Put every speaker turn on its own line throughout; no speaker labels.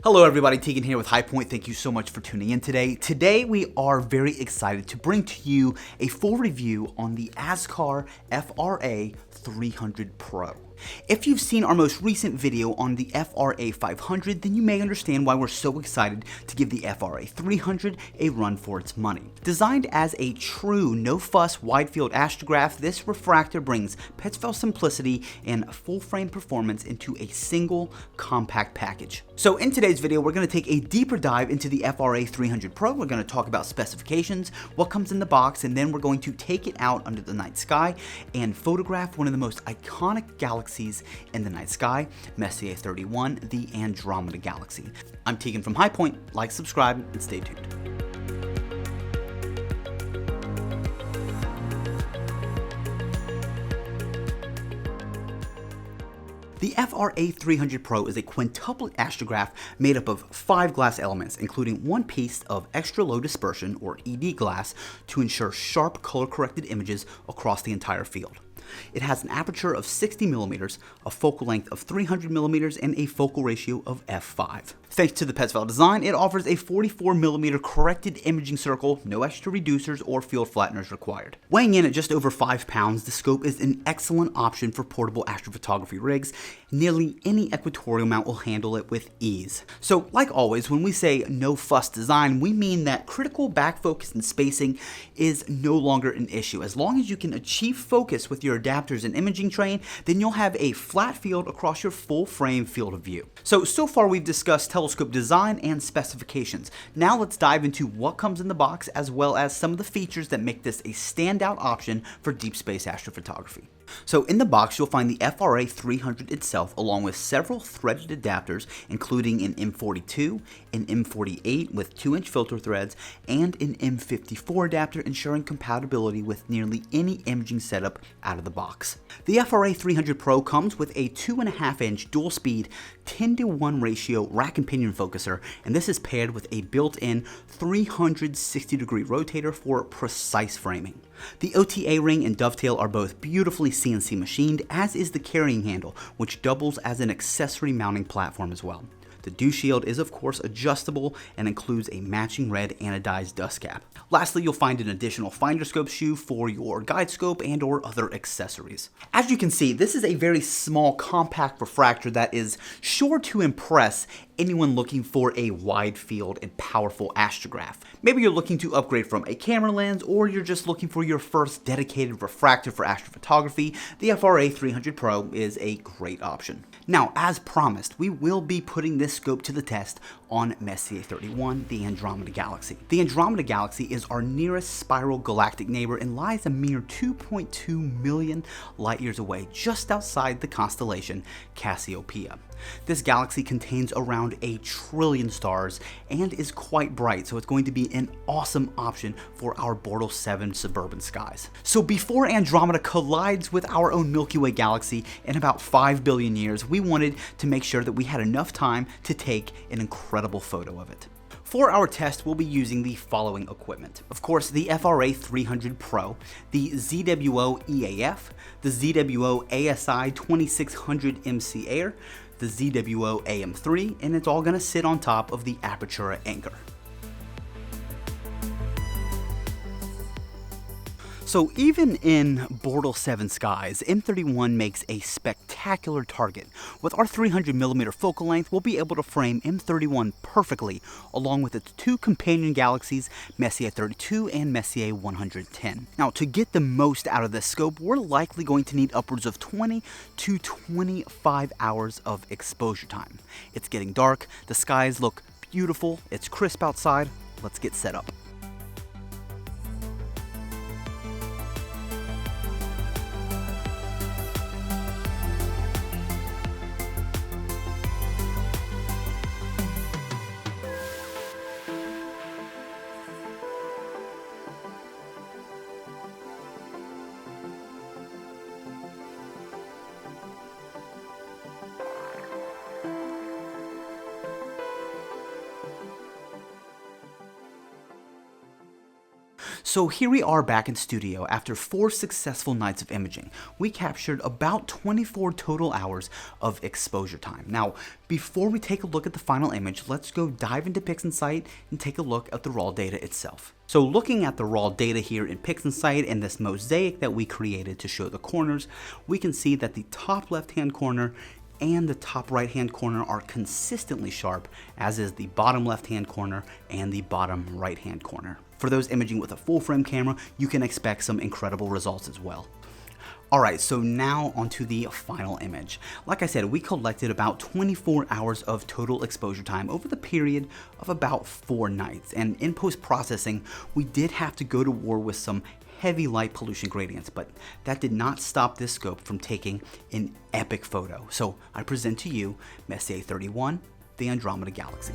Hello everybody, Tegan here with High Point. Thank you so much for tuning in today. Today we are very excited to bring to you a full review on the Askar FRA 300 Pro. If you've seen our most recent video on the FRA 500, then you may understand why we're so excited to give the FRA 300 a run for its money. Designed as a true no-fuss wide-field astrograph, this refractor brings Petzval simplicity and full-frame performance into a single compact package. So in today's video, we're going to take a deeper dive into the FRA 300 Pro. We're going to talk about specifications, what comes in the box, and then we're going to take it out under the night sky and photograph one of the most iconic galaxies in the night sky, Messier 31, the Andromeda Galaxy. I'm Tegan from High Point. Like, subscribe, and stay tuned. The FRA 300 Pro is a quintuplet astrograph made up of 5 glass elements, including one piece of extra low dispersion, or ED glass, to ensure sharp color-corrected images across the entire field. It has an aperture of 60 millimeters, a focal length of 300 millimeters, and a focal ratio of f5. Thanks to the Petzval design, it offers a 44 millimeter corrected imaging circle, no extra reducers or field flatteners required. Weighing in at just over 5 pounds, the scope is an excellent option for portable astrophotography rigs. Nearly any equatorial mount will handle it with ease. So, like always, when we say no fuss design, we mean that critical back focus and spacing is no longer an issue. As long as you can achieve focus with your adapters and imaging train, then you'll have a flat field across your full frame field of view. So far we've discussed telescope design and specifications. Now let's dive into what comes in the box, as well as some of the features that make this a standout option for deep space astrophotography. So in the box, you'll find the FRA 300 itself, along with several threaded adapters, including an M42, an M48 with 2-inch filter threads, and an M54 adapter, ensuring compatibility with nearly any imaging setup out of the box. The FRA 300 Pro comes with a 2.5-inch dual-speed 10:1 ratio rack and pinion focuser, and this is paired with a built-in 360-degree rotator for precise framing. The OTA ring and dovetail are both beautifully CNC machined, as is the carrying handle, which doubles as an accessory mounting platform as well. The dew shield is of course adjustable and includes a matching red anodized dust cap. Lastly, you'll find an additional finder scope shoe for your guide scope and or other accessories. As you can see, this is a very small compact refractor that is sure to impress anyone looking for a wide field and powerful astrograph. Maybe you're looking to upgrade from a camera lens, or you're just looking for your first dedicated refractor for astrophotography. The FRA 300 Pro is a great option. Now, as promised, we will be putting this scope to the test on Messier 31, the Andromeda Galaxy. The Andromeda Galaxy is our nearest spiral galactic neighbor and lies a mere 2.2 million light years away, just outside the constellation Cassiopeia. This galaxy contains around 1 trillion stars and is quite bright, so it's going to be an awesome option for our Bortle 7 suburban skies. So before Andromeda collides with our own Milky Way galaxy in about 5 billion years, we wanted to make sure that we had enough time to take an incredible photo of it. For our test, we'll be using the following equipment. Of course, the FRA 300 Pro, the ZWO EAF, the ZWO ASI 2600 MC Air, the ZWO AM3, and it's all going to sit on top of the Apertura anchor. So even in Bortle 7 skies, M31 makes a spectacular target. With our 300mm focal length, we'll be able to frame M31 perfectly, along with its 2 companion galaxies, Messier 32 and Messier 110. Now, to get the most out of this scope, we're likely going to need upwards of 20 to 25 hours of exposure time. It's getting dark, the skies look beautiful, it's crisp outside. Let's get set up. So here we are back in studio after 4 successful nights of imaging. We captured about 24 total hours of exposure time. Now, before we take a look at the final image, let's go dive into PixInsight and take a look at the raw data itself. So looking at the raw data here in PixInsight and this mosaic that we created to show the corners, we can see that the top left-hand corner and the top right-hand corner are consistently sharp, as is the bottom left-hand corner and the bottom right-hand corner. For those imaging with a full-frame camera, you can expect some incredible results as well. Alright, so now onto the final image. Like I said, we collected about 24 hours of total exposure time over the period of about 4 nights. And in post-processing, we did have to go to war with some heavy light pollution gradients, but that did not stop this scope from taking an epic photo. So I present to you Messier 31, the Andromeda Galaxy.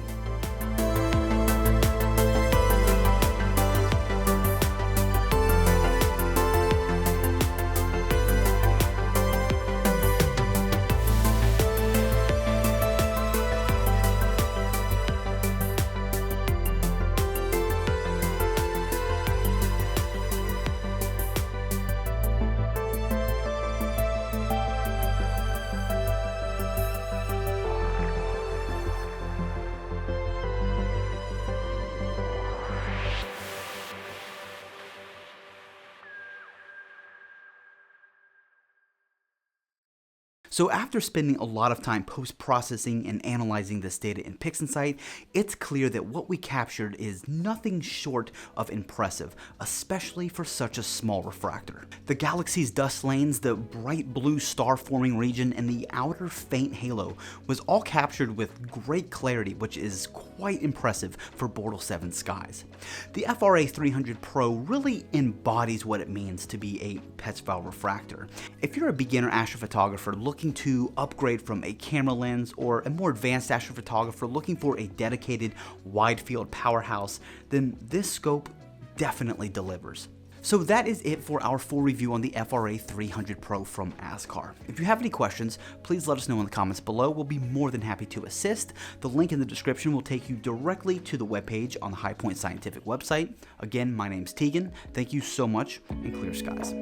So after spending a lot of time post-processing and analyzing this data in PixInsight, it's clear that what we captured is nothing short of impressive, especially for such a small refractor. The galaxy's dust lanes, the bright blue star-forming region, and the outer faint halo was all captured with great clarity, which is quite impressive for Bortle 7 skies. The FRA300 Pro really embodies what it means to be a Petzval refractor. If you're a beginner astrophotographer looking to upgrade from a camera lens, or a more advanced astrophotographer looking for a dedicated wide field powerhouse, then this scope definitely delivers. So that is it for our full review on the FRA300 Pro from Askar. If you have any questions, please let us know in the comments below. We'll be more than happy to assist. The link in the description will take you directly to the webpage on the High Point Scientific website. Again, my name's Tegan. Thank you so much, and clear skies.